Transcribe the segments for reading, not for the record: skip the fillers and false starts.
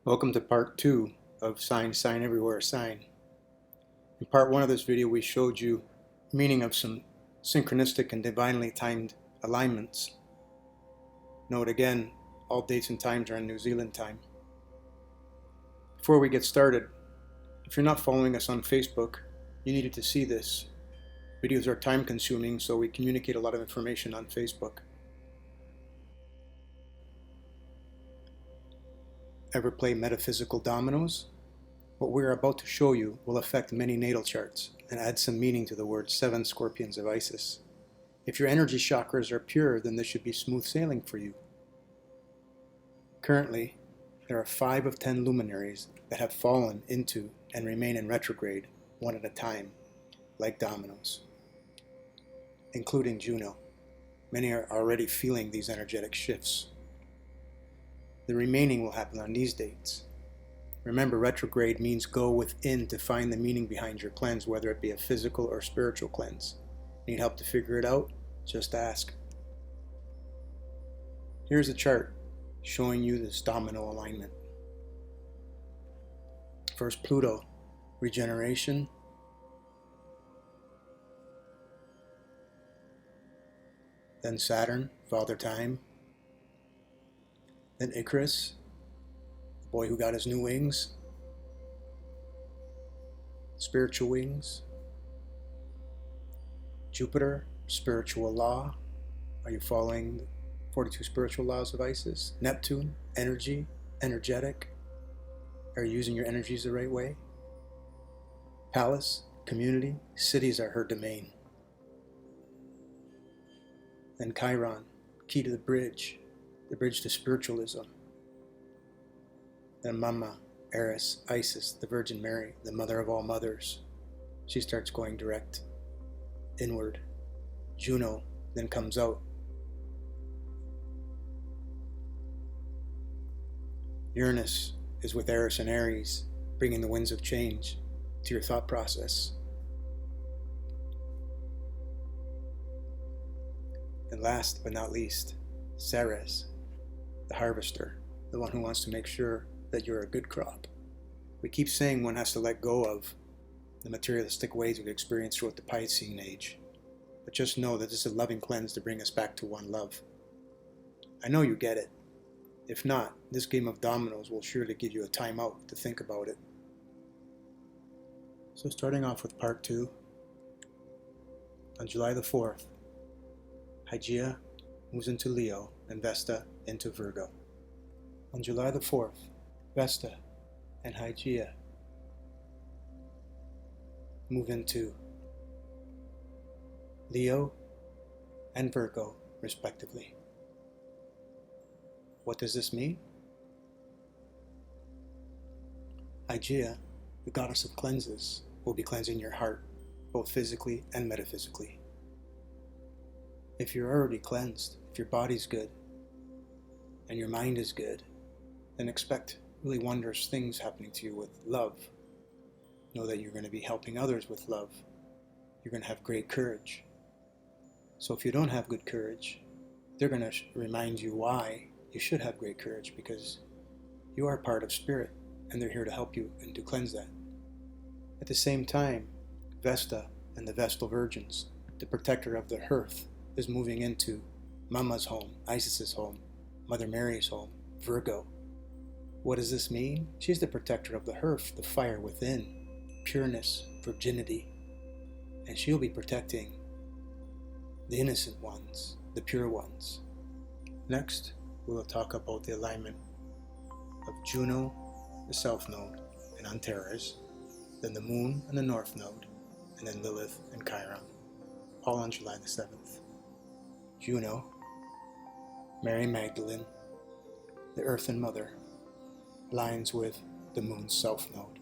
Welcome to part 2 of Sign Everywhere Sign. In part 1 of this video we showed you meaning of some synchronistic and divinely timed alignments. Note again, all dates and times are in New Zealand time. Before we get started, if you're not following us on Facebook, you needed to see this. Videos are time consuming, so we communicate a lot of information on Facebook. Ever play metaphysical dominoes? What we're about to show you will affect many natal charts and add some meaning to the word 7 scorpions of Isis. If your energy chakras are pure, then this should be smooth sailing for you. Currently, there are 5 of 10 luminaries that have fallen into and remain in retrograde one at a time, like dominoes, including Juno. Many are already feeling these energetic shifts. The remaining will happen on these dates. Remember, retrograde means go within to find the meaning behind your cleanse, whether it be a physical or spiritual cleanse. Need help to figure it out? Just ask. Here's a chart showing you this domino alignment. First Pluto, regeneration. Then Saturn, Father Time. Then Icarus, the boy who got his new wings, spiritual wings. Jupiter, spiritual law. Are you following the 42 spiritual laws of Isis? Neptune, energy, energetic. Are you using your energies the right way? Palace, community, cities are her domain. Then Chiron, key to the bridge to spiritualism. Then Mama, Eris, Isis, the Virgin Mary, the mother of all mothers. She starts going direct inward. Juno then comes out. Uranus is with Eris and Aries, bringing the winds of change to your thought process. And last but not least, Ceres, the harvester, the one who wants to make sure that you're a good crop. We keep saying one has to let go of the materialistic ways we've experienced throughout the Piscean age. But just know that this is a loving cleanse to bring us back to one love. I know you get it. If not, this game of dominoes will surely give you a time out to think about it. So starting off with part 2, on July the 4th, Hygeia moves into Leo and Vesta into Virgo. On July the 4th, Vesta and Hygeia move into Leo and Virgo, respectively. What does this mean? Hygeia, the goddess of cleanses, will be cleansing your heart, both physically and metaphysically. If you're already cleansed, if your body's good, and your mind is good, then expect really wondrous things happening to you with love. Know that you're going to be helping others with love. You're going to have great courage. So if you don't have good courage, they're going to remind you why you should have great courage, because you are part of spirit, and they're here to help you and to cleanse that. At the same time, Vesta and the Vestal Virgins, the protector of the hearth, is moving into Mama's home, Isis's home, Mother Mary's home, Virgo. What does this mean? She's the protector of the hearth, the fire within, pureness, virginity, and she'll be protecting the innocent ones, the pure ones. Next, we'll talk about the alignment of Juno, the South Node, and Antares, then the Moon and the North Node, and then Lilith and Chiron, all on July the 7th. Juno, Mary Magdalene, the Earthen Mother, aligns with the Moon's South Node.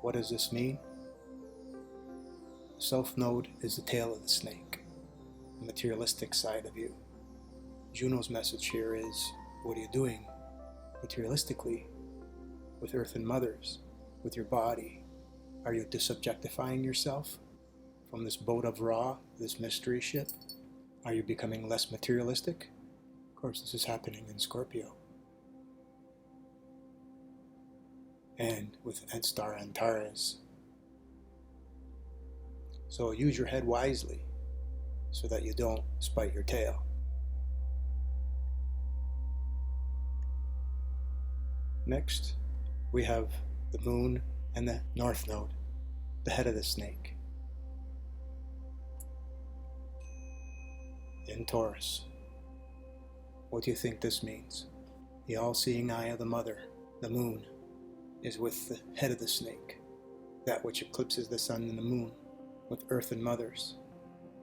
What does this mean? The South Node is the tail of the snake, the materialistic side of you. Juno's message here is, what are you doing materialistically with Earthen Mothers, with your body? Are you disobjectifying yourself from this boat of Ra, this mystery ship? Are you becoming less materialistic? course, this is happening in Scorpio. And with star Antares. So use your head wisely so that you don't spite your tail. Next, we have the moon and the north node, the head of the snake, in Taurus. What do you think this means? The all-seeing eye of the mother, the moon, is with the head of the snake, that which eclipses the sun and the moon, with earth and mothers.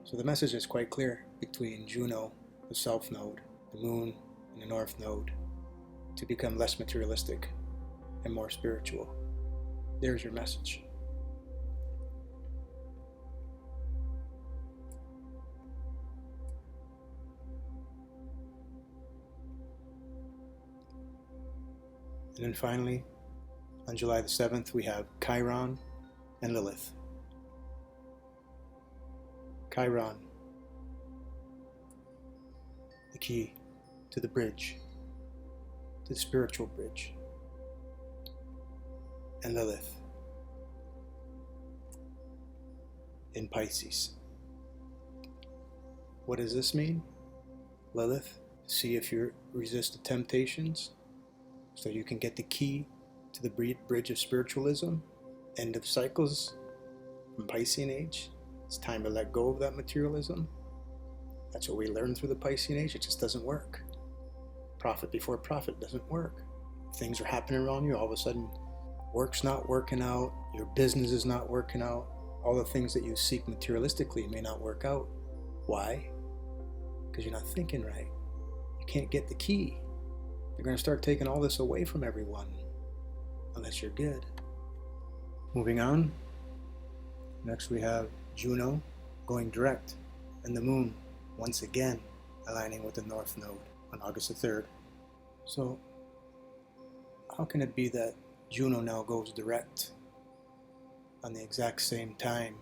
So the message is quite clear between Juno, the south node, the moon, and the north node, to become less materialistic and more spiritual. There's your message. And then finally, on July the 7th, we have Chiron and Lilith. Chiron, the key to the bridge, to the spiritual bridge. And Lilith, in Pisces. What does this mean? Lilith, see if you resist the temptations, so you can get the key to the bridge of spiritualism, end of cycles from Piscean age. It's time to let go of that materialism. That's what we learned through the Piscean age. It just doesn't work. Profit before profit doesn't work. Things are happening around you. All of a sudden, work's not working out. Your business is not working out. All the things that you seek materialistically may not work out. Why? Because you're not thinking right. You can't get the key. They're going to start taking all this away from everyone, unless you're good. Moving on. Next we have Juno going direct, and the moon once again aligning with the north node on August the 3rd. So how can it be that Juno now goes direct on the exact same time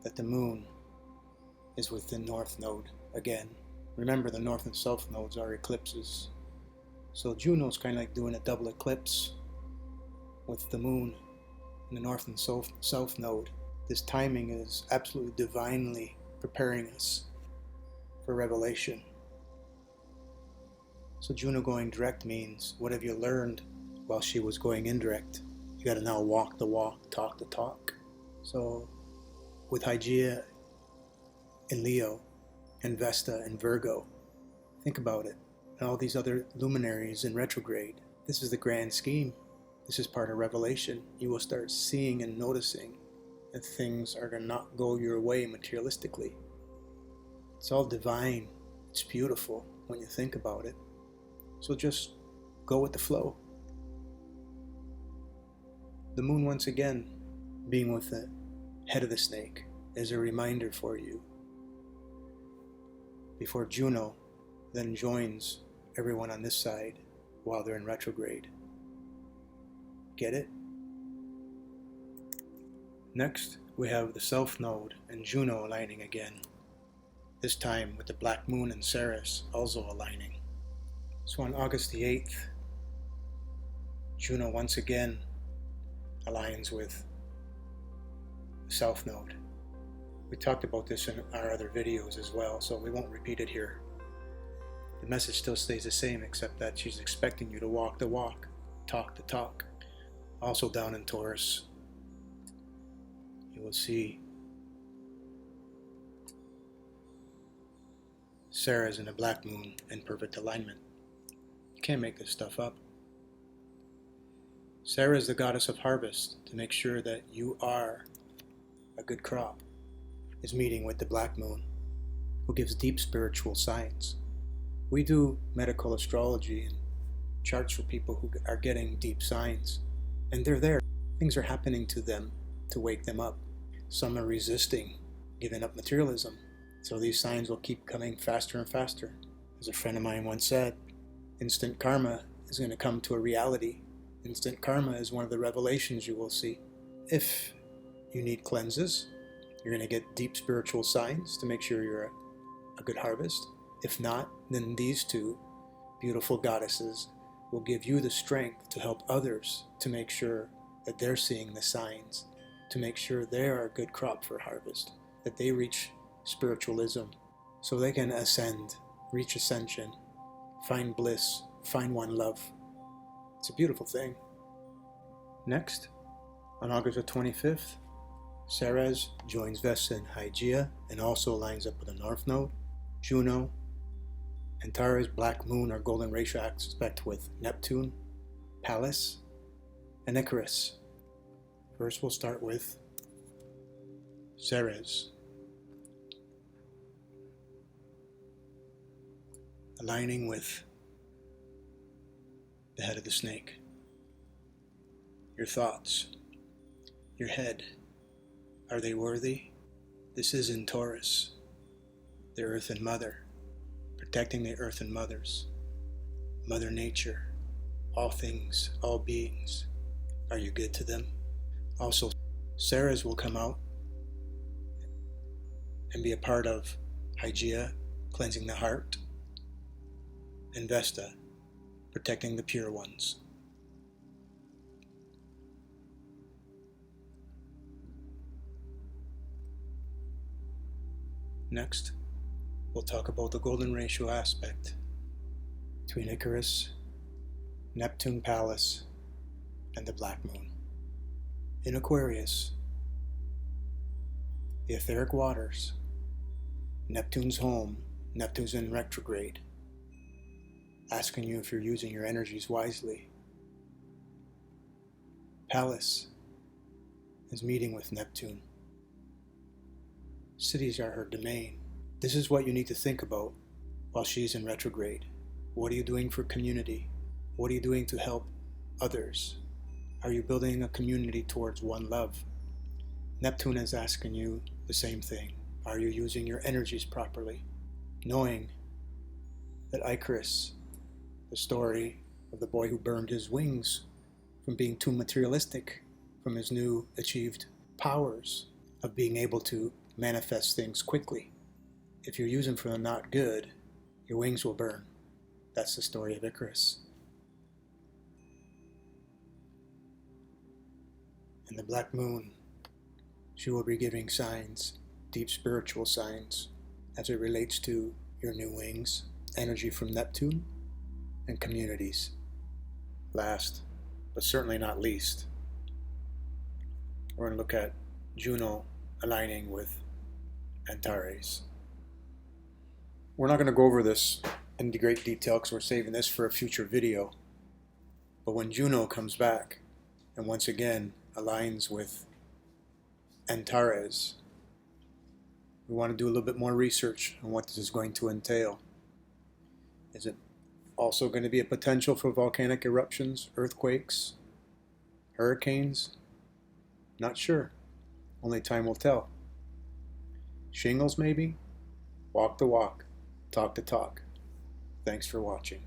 that the moon is with the north node again? Remember, the north and south nodes are eclipses. So Juno's kind of like doing a double eclipse with the moon in the north and south node. This timing is absolutely divinely preparing us for revelation. So Juno going direct means, what have you learned while she was going indirect? You got to now walk the walk, talk the talk. So with Hygeia in Leo, and Vesta in Virgo, think about it. And all these other luminaries in retrograde. This is the grand scheme. This is part of revelation. You will start seeing and noticing that things are going to not go your way materialistically. It's all divine. It's beautiful when you think about it. So just go with the flow. The moon once again being with the head of the snake is a reminder for you before Juno then joins everyone on this side while they're in retrograde. Get it? Next, we have the south node and Juno aligning again, this time with the black moon and Ceres also aligning. So on August the 8th, Juno once again aligns with the south node. We talked about this in our other videos as well, so we won't repeat it here. The message still stays the same, except that she's expecting you to walk the walk, talk the talk. Also down in Taurus, you will see Ceres in a black moon in perfect alignment. You can't make this stuff up. Sarah is the goddess of harvest, to make sure that you are a good crop, is meeting with the black moon, who gives deep spiritual signs. We do medical astrology and charts for people who are getting deep signs, and they're there. Things are happening to them to wake them up. Some are resisting, giving up materialism, so these signs will keep coming faster and faster. As a friend of mine once said, instant karma is going to come to a reality. Instant karma is one of the revelations you will see. If you need cleanses, you're going to get deep spiritual signs to make sure you're a good harvest? If not, then these two beautiful goddesses will give you the strength to help others to make sure that they're seeing the signs, to make sure they are a good crop for harvest, that they reach spiritualism, so they can ascend, reach ascension, find bliss, find one love. It's a beautiful thing. Next, on August the 25th, Ceres joins Vesta in Hygeia and also lines up with the North Node. Juno, Antares, Black Moon are golden ratio aspect with Neptune, Pallas, and Icarus. First we'll start with Ceres. Aligning with the head of the snake. Your thoughts, your head, are they worthy? This is in Taurus, the Earthen Mother, protecting the Earthen Mothers, Mother Nature, all things, all beings. Are you good to them? Also, Ceres will come out and be a part of Hygeia, cleansing the heart, and Vesta, protecting the pure ones. Next, we'll talk about the golden ratio aspect between Icarus, Neptune, Pallas, and the Black Moon. In Aquarius, the etheric waters, Neptune's home, Neptune's in retrograde, asking you if you're using your energies wisely. Pallas is meeting with Neptune. Cities are her domain. This is what you need to think about while she's in retrograde. What are you doing for community? What are you doing to help others? Are you building a community towards one love? Neptune is asking you the same thing. Are you using your energies properly? Knowing that Icarus, the story of the boy who burned his wings from being too materialistic, from his new achieved powers of being able to manifest things quickly. If you use them for the not good, your wings will burn. That's the story of Icarus. And the Black Moon, she will be giving signs, deep spiritual signs, as it relates to your new wings, energy from Neptune, and communities. Last, but certainly not least, we're going to look at Juno aligning with Antares. We're not going to go over this in great detail because we're saving this for a future video. But when Juno comes back and once again aligns with Antares, we want to do a little bit more research on what this is going to entail. Is it also going to be a potential for volcanic eruptions, earthquakes, hurricanes? Not sure. Only time will tell. Shingles maybe? Walk the walk, talk the talk. Thanks for watching.